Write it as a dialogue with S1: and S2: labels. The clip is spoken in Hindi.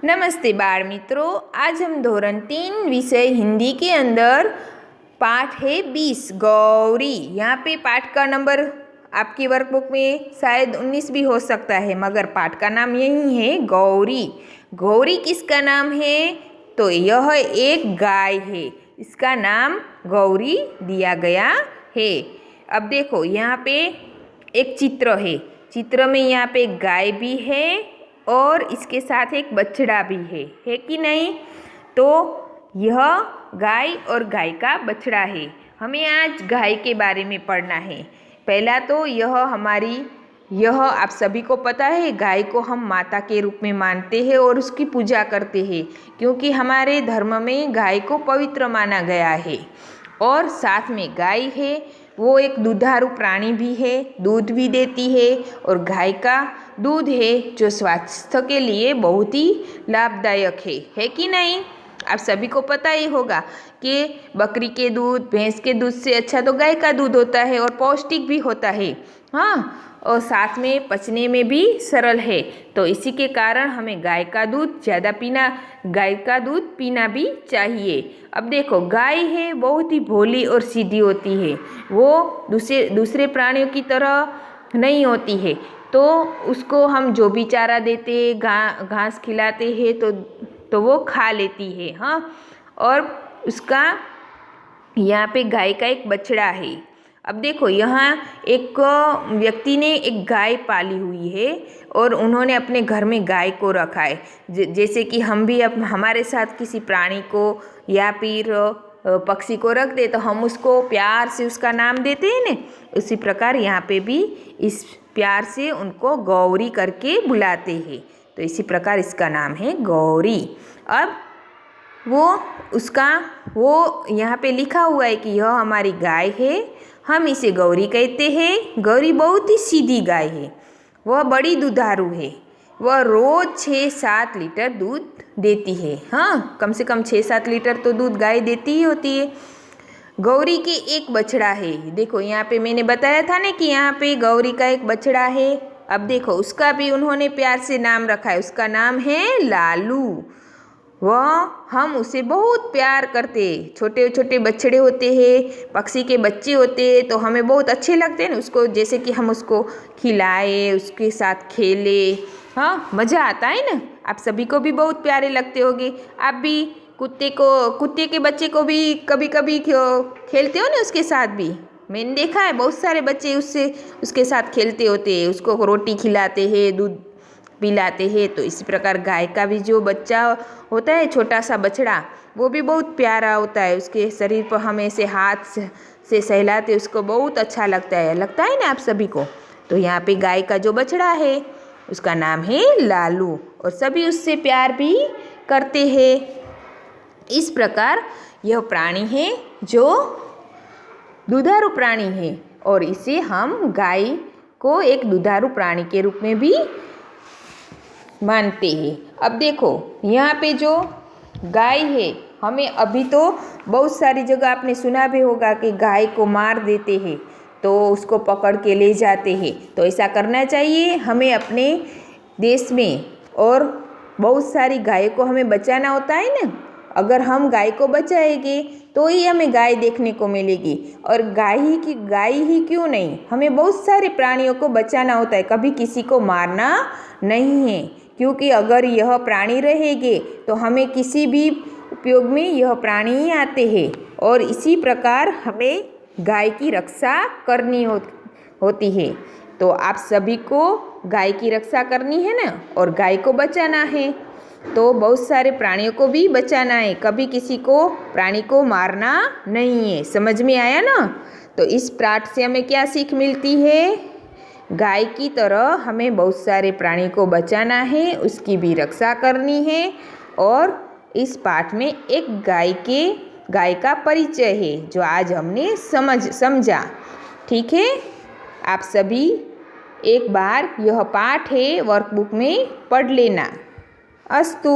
S1: नमस्ते बाल मित्रों, आज हम धोरण 3 विषय हिंदी के अंदर पाठ है 20 गौरी। यहाँ पे पाठ का नंबर आपकी वर्कबुक में शायद 19 भी हो सकता है, मगर पाठ का नाम यही है गौरी। गौरी किसका नाम है? तो यह एक गाय है, इसका नाम गौरी दिया गया है। अब देखो यहाँ पे एक चित्र है, चित्र में यहाँ पे गाय भी है और इसके साथ एक बछड़ा भी है कि नहीं? तो यह गाय और गाय का बछड़ा है। हमें आज गाय के बारे में पढ़ना है। पहला तो यह आप सभी को पता है, गाय को हम माता के रूप में मानते हैं और उसकी पूजा करते हैं, क्योंकि हमारे धर्म में गाय को पवित्र माना गया है। और साथ में गाय है वो एक दुधारू प्राणी भी है, दूध भी देती है, और गाय का दूध है जो स्वास्थ्य के लिए बहुत ही लाभदायक है कि नहीं? आप सभी को पता ही होगा कि बकरी के दूध, भैंस के दूध से अच्छा तो गाय का दूध होता है और पौष्टिक भी होता है। हाँ, और साथ में पचने में भी सरल है। तो इसी के कारण हमें गाय का दूध पीना भी चाहिए। अब देखो, गाय है बहुत ही भोली और सीधी होती है, वो दूसरे प्राणियों की तरह नहीं होती है। तो उसको हम जो भी चारा देते, घास खिलाते हैं तो वो खा लेती है। हाँ, और उसका यहाँ पे गाय का एक बछड़ा है। अब देखो, यहाँ एक व्यक्ति ने एक गाय पाली हुई है और उन्होंने अपने घर में गाय को रखा है। जैसे कि हम भी हमारे साथ किसी प्राणी को या फिर पक्षी को रख दे तो हम उसको प्यार से उसका नाम देते हैं ना, उसी प्रकार यहाँ पे भी इस प्यार से उनको गौरी करके बुलाते हैं। तो इसी प्रकार इसका नाम है गौरी। अब वो यहाँ पे लिखा हुआ है कि यह हमारी गाय है, हम इसे गौरी कहते हैं। गौरी बहुत ही सीधी गाय है, वह बड़ी दुधारू है, वह रोज़ 6-7 लीटर दूध देती है। हाँ, कम से कम 6-7 लीटर तो दूध गाय देती ही होती है। गौरी के एक बछड़ा है। देखो यहाँ पे मैंने बताया था ना कि यहाँ पे गौरी का एक बछड़ा है। अब देखो, उसका भी उन्होंने प्यार से नाम रखा है, उसका नाम है लालू। हम उसे बहुत प्यार करते। छोटे छोटे बछड़े होते हैं, पक्षी के बच्चे होते हैं, तो हमें बहुत अच्छे लगते हैं ना उसको, जैसे कि हम उसको खिलाए, उसके साथ खेले। हाँ, मज़ा आता है ना। आप सभी को भी बहुत प्यारे लगते होंगे। आप भी कुत्ते के बच्चे को भी कभी कभी खेलते हो ना उसके साथ भी। मैंने देखा है बहुत सारे बच्चे उसके साथ खेलते होते हैं, उसको रोटी खिलाते हैं, दूध पिलाते हैं। तो इसी प्रकार गाय का भी जो बच्चा होता है, छोटा सा बछड़ा, वो भी बहुत प्यारा होता है। उसके शरीर पर हम ऐसे हाथ से सहलाते, उसको बहुत अच्छा लगता है ना आप सभी को। तो यहाँ पे गाय का जो बछड़ा है उसका नाम है लालू, और सभी उससे प्यार भी करते हैं। इस प्रकार यह प्राणी है जो दुधारू प्राणी है, और इसे हम गाय को एक दुधारू प्राणी के रूप में भी मानते हैं। अब देखो, यहाँ पे जो गाय है, हमें अभी तो बहुत सारी जगह आपने सुना भी होगा कि गाय को मार देते हैं तो उसको पकड़ के ले जाते हैं। तो ऐसा करना चाहिए हमें अपने देश में, और बहुत सारी गाय को हमें बचाना होता है ना। अगर हम गाय को बचाएंगे तो ही हमें गाय देखने को मिलेगी। और गाय ही क्यों नहीं, हमें बहुत सारे प्राणियों को बचाना होता है, कभी किसी को मारना नहीं है। क्योंकि अगर यह प्राणी रहेंगे तो हमें किसी भी उपयोग में यह प्राणी ही आते हैं। और इसी प्रकार हमें गाय की रक्षा करनी होती है। तो आप सभी को गाय की रक्षा करनी है ना, और गाय को बचाना है। तो बहुत सारे प्राणियों को भी बचाना है, कभी किसी को प्राणी को मारना नहीं है। समझ में आया ना? तो इस पाठ से हमें क्या सीख मिलती है? गाय की तरह हमें बहुत सारे प्राणी को बचाना है, उसकी भी रक्षा करनी है। और इस पाठ में एक गाय का परिचय है जो आज हमने समझा। ठीक है, आप सभी एक बार यह पाठ है वर्कबुक में पढ़ लेना। अस्तु।